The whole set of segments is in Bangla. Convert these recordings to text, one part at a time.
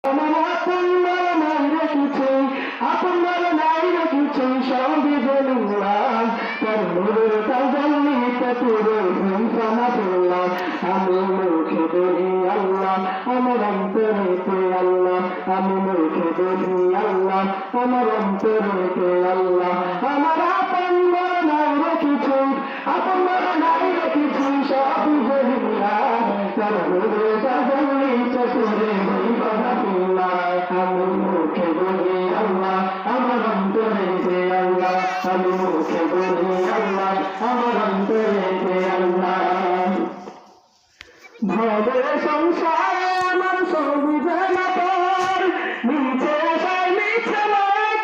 আমার আপনার নাই রেখেছে, আপনার নাই রেখেছে সবই বললাম তার নূরের তাজাল্লিতে পুরো হিংসানা বললাম। আমি মুখে বলি আল্লাহ, আমার অন্তরেতে আল্লাহ, আমি মুখে বলি আল্লাহ, আমার অন্তরেতে আল্লাহ। আমার আপনার নাই রেখেছে, আপনার নাই রেখেছে সবই বললাম তার নূরের তাজাল্লিতে পুরো হিংসানা বললাম। আমি মুখে বলি আল্লাহ, আমার অন্তরেতে আল্লাহ, আমি মুখে বলি আল্লাহ, আমার অন্তরেতে আল্লাহ। ভবের সংসারে আমার সংবিধান পর নিচে আসায় মিছে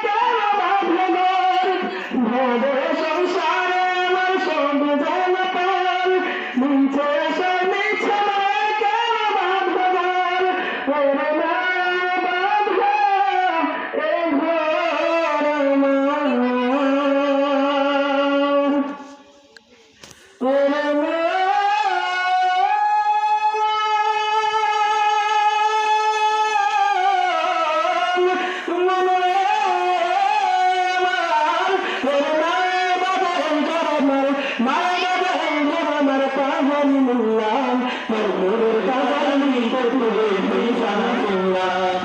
কেন বাঁধবার। ভবের সংসারে আমার সংবিধান পর নিচে আসায় মিছে কেন বাঁধবার। ওরে না বাঁধা এ ঘর আমার, ওরে না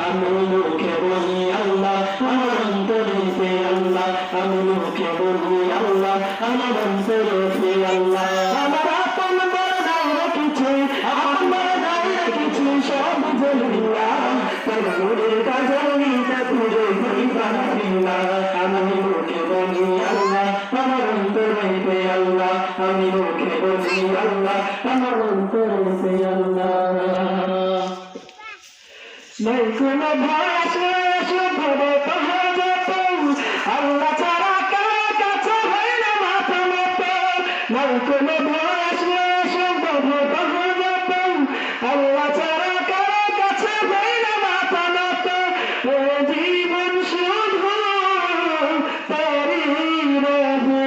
আমি মুখে বলি আল্লাহ, আমার অন্তরেতে আল্লাহ, আমি মুখে বলি আল্লাহ, আমার অন্তরেতে আল্লাহ। আমার আপন বড় নাই রেখেছে, আমার নাই রেখেছে সব বললাম তার নূরের তাজাল্লিতে পুরো হিংসানা দিলাম। আমি মুখে বলি আল্লাহ, আমার অন্তরেতে আল্লাহ, আমি মুখে বলি আল্লাহ, আমার অন্তরেতে আল্লাহ। নাই কোনো ভাষা শুভবে কহাবত আল্লাহ ছাড়া কার কাছে হয় না মাথা নত। নাই কোনো ভাষা শুভবে কহাবত আল্লাহ ছাড়া কার কাছে হয় না মাথা নত। ও জীবন শুধু তারি রহে,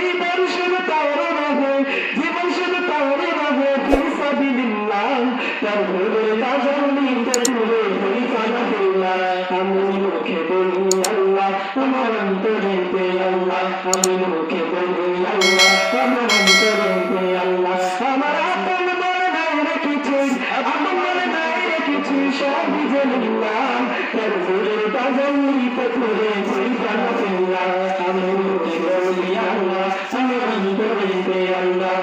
জীবন শুধু তারে রহে, জীবন শুধু তারে রহে ফিসাবিলিল্লাহ তার নূরের তাজাল্লিতে পুরো হিংসানা দিল্লাহ। আমি মুখে বলি আল্লাহ, আমার অন্তরেতে আল্লাহ, আমি মুখে বলি আল্লাহ, আমার অন্তরেতে আল্লাহ। আমার আপন মনে নাই রেখেছে, আপন মনে নাই রেখেছে সবই বললাম তার নূরের তাজাল্লিতে পুরো হিংসানা দিল্লাহ। আমি মুখে বলি আল্লাহ, আমার অন্তরেতে আল্লাহ,